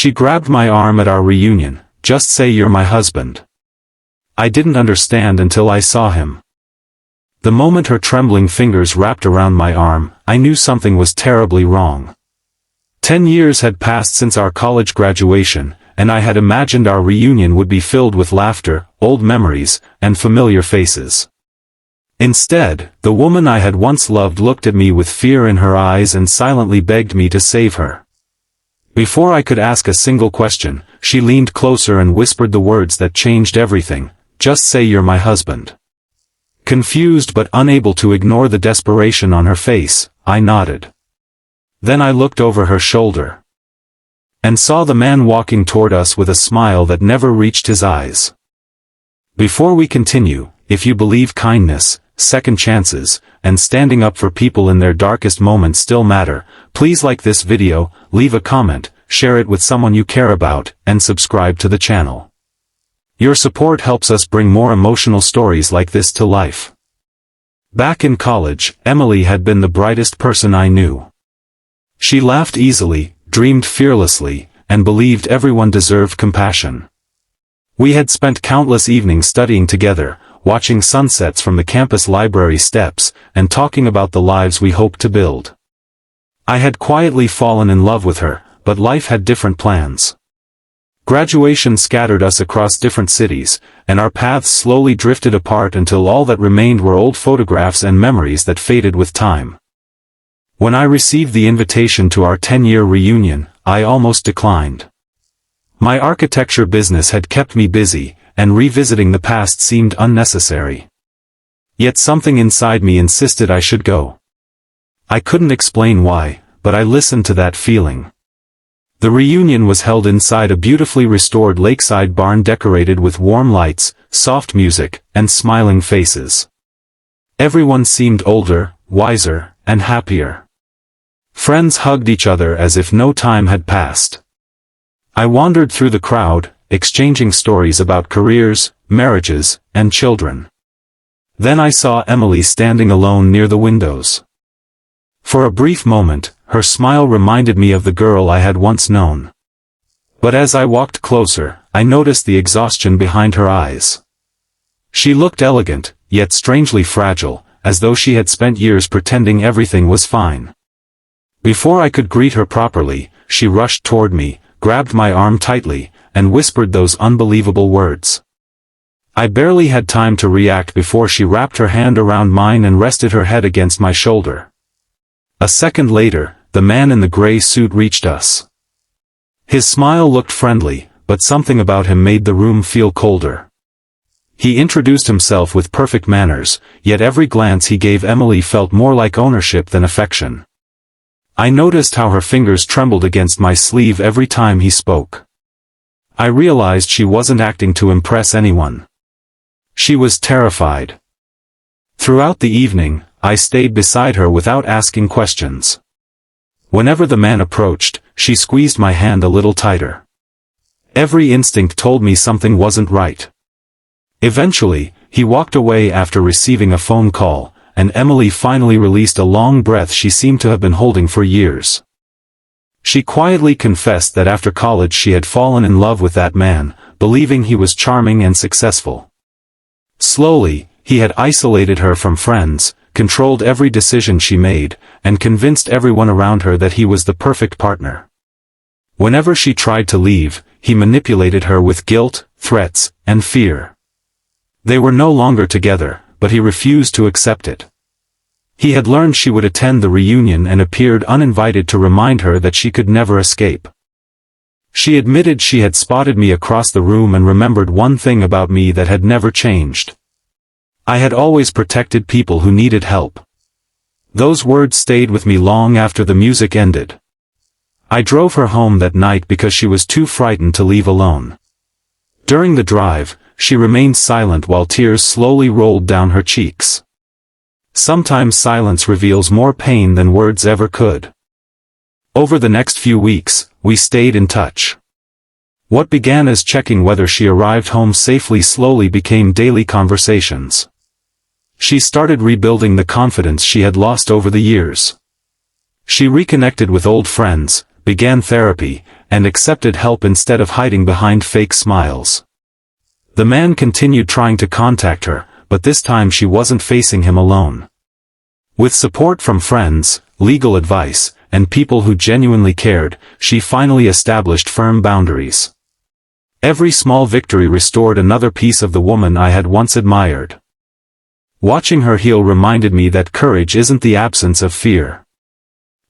She grabbed my arm at our reunion. "Just say you're my husband." I didn't understand until I saw him. The moment her trembling fingers wrapped around my arm, I knew something was terribly wrong. 10 years had passed since our college graduation, and I had imagined our reunion would be filled with laughter, old memories, and familiar faces. Instead, the woman I had once loved looked at me with fear in her eyes and silently begged me to save her. Before I could ask a single question, she leaned closer and whispered the words that changed everything. "Just say you're my husband." Confused but unable to ignore the desperation on her face, I nodded. Then I looked over her shoulder and saw the man walking toward us with a smile that never reached his eyes. Before we continue, if you believe kindness, second chances, and standing up for people in their darkest moments still matter, please like this video, leave a comment, share it with someone you care about, and subscribe to the channel. Your support helps us bring more emotional stories like this to life. Back in college, Emily had been the brightest person I knew. She laughed easily, dreamed fearlessly, and believed everyone deserved compassion. We had spent countless evenings studying together, watching sunsets from the campus library steps, and talking about the lives we hoped to build. I had quietly fallen in love with her, but life had different plans. Graduation scattered us across different cities, and our paths slowly drifted apart until all that remained were old photographs and memories that faded with time. When I received the invitation to our 10-year reunion, I almost declined. My architecture business had kept me busy, and revisiting the past seemed unnecessary. Yet something inside me insisted I should go. I couldn't explain why, but I listened to that feeling. The reunion was held inside a beautifully restored lakeside barn decorated with warm lights, soft music, and smiling faces. Everyone seemed older, wiser, and happier. Friends hugged each other as if no time had passed. I wandered through the crowd, exchanging stories about careers, marriages, and children. Then I saw Emily standing alone near the windows. For a brief moment, her smile reminded me of the girl I had once known. But as I walked closer, I noticed the exhaustion behind her eyes. She looked elegant, yet strangely fragile, as though she had spent years pretending everything was fine. Before I could greet her properly, she rushed toward me, grabbed my arm tightly, and whispered those unbelievable words. I barely had time to react before she wrapped her hand around mine and rested her head against my shoulder. A second later, the man in the gray suit reached us. His smile looked friendly, but something about him made the room feel colder. He introduced himself with perfect manners, yet every glance he gave Emily felt more like ownership than affection. I noticed how her fingers trembled against my sleeve every time he spoke. I realized she wasn't acting to impress anyone. She was terrified. Throughout the evening, I stayed beside her without asking questions. Whenever the man approached, she squeezed my hand a little tighter. Every instinct told me something wasn't right. Eventually, he walked away after receiving a phone call, and Emily finally released a long breath she seemed to have been holding for years. She quietly confessed that after college she had fallen in love with that man, believing he was charming and successful. Slowly, he had isolated her from friends, controlled every decision she made, and convinced everyone around her that he was the perfect partner. Whenever she tried to leave, he manipulated her with guilt, threats, and fear. They were no longer together, but he refused to accept it. He had learned she would attend the reunion and appeared uninvited to remind her that she could never escape. She admitted she had spotted me across the room and remembered one thing about me that had never changed. I had always protected people who needed help. Those words stayed with me long after the music ended. I drove her home that night because she was too frightened to leave alone. During the drive, she remained silent while tears slowly rolled down her cheeks. Sometimes silence reveals more pain than words ever could. Over the next few weeks, we stayed in touch. What began as checking whether she arrived home safely slowly became daily conversations. She started rebuilding the confidence she had lost over the years. She reconnected with old friends, began therapy, and accepted help instead of hiding behind fake smiles. The man continued trying to contact her, but this time she wasn't facing him alone. With support from friends, legal advice, and people who genuinely cared, she finally established firm boundaries. Every small victory restored another piece of the woman I had once admired. Watching her heal reminded me that courage isn't the absence of fear.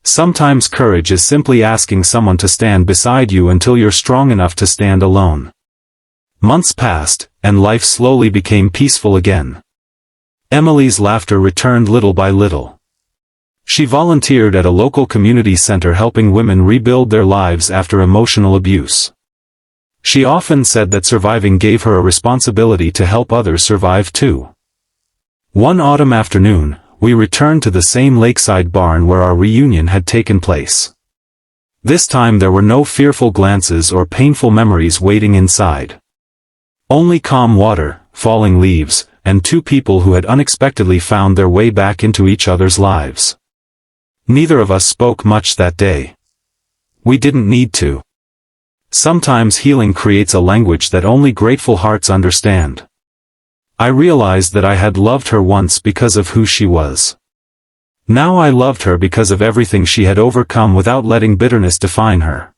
Sometimes courage is simply asking someone to stand beside you until you're strong enough to stand alone. Months passed, and life slowly became peaceful again. Emily's laughter returned little by little. She volunteered at a local community center helping women rebuild their lives after emotional abuse. She often said that surviving gave her a responsibility to help others survive too. One autumn afternoon, we returned to the same lakeside barn where our reunion had taken place. This time there were no fearful glances or painful memories waiting inside. Only calm water, falling leaves, and two people who had unexpectedly found their way back into each other's lives. Neither of us spoke much that day. We didn't need to. Sometimes healing creates a language that only grateful hearts understand. I realized that I had loved her once because of who she was. Now I loved her because of everything she had overcome without letting bitterness define her.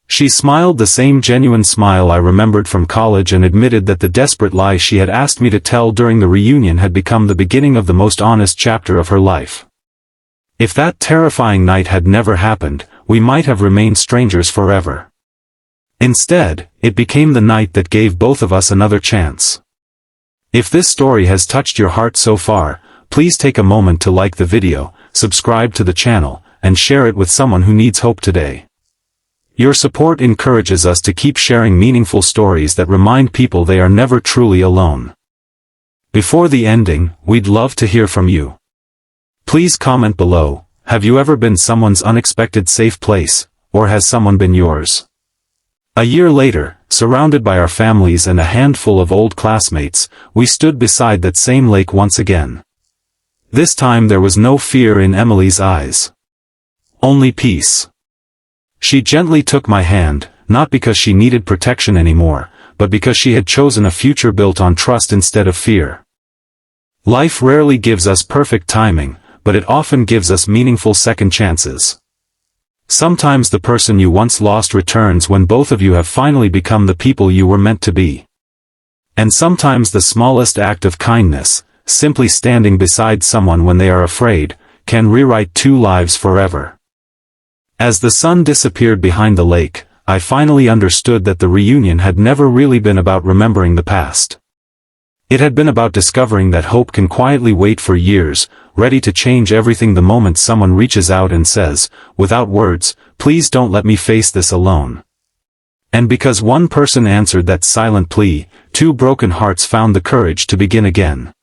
She smiled the same genuine smile I remembered from college and admitted that the desperate lie she had asked me to tell during the reunion had become the beginning of the most honest chapter of her life. If that terrifying night had never happened, we might have remained strangers forever. Instead, it became the night that gave both of us another chance. If this story has touched your heart so far, please take a moment to like the video, subscribe to the channel, and share it with someone who needs hope today. Your support encourages us to keep sharing meaningful stories that remind people they are never truly alone. Before the ending, we'd love to hear from you. Please comment below, have you ever been someone's unexpected safe place, or has someone been yours? A year later, surrounded by our families and a handful of old classmates, we stood beside that same lake once again. This time there was no fear in Emily's eyes. Only peace. She gently took my hand, not because she needed protection anymore, but because she had chosen a future built on trust instead of fear. Life rarely gives us perfect timing, but it often gives us meaningful second chances. Sometimes the person you once lost returns when both of you have finally become the people you were meant to be. And sometimes the smallest act of kindness, simply standing beside someone when they are afraid, can rewrite two lives forever. As the sun disappeared behind the lake, I finally understood that the reunion had never really been about remembering the past. It had been about discovering that hope can quietly wait for years, ready to change everything the moment someone reaches out and says, without words, "Please don't let me face this alone." And because one person answered that silent plea, two broken hearts found the courage to begin again.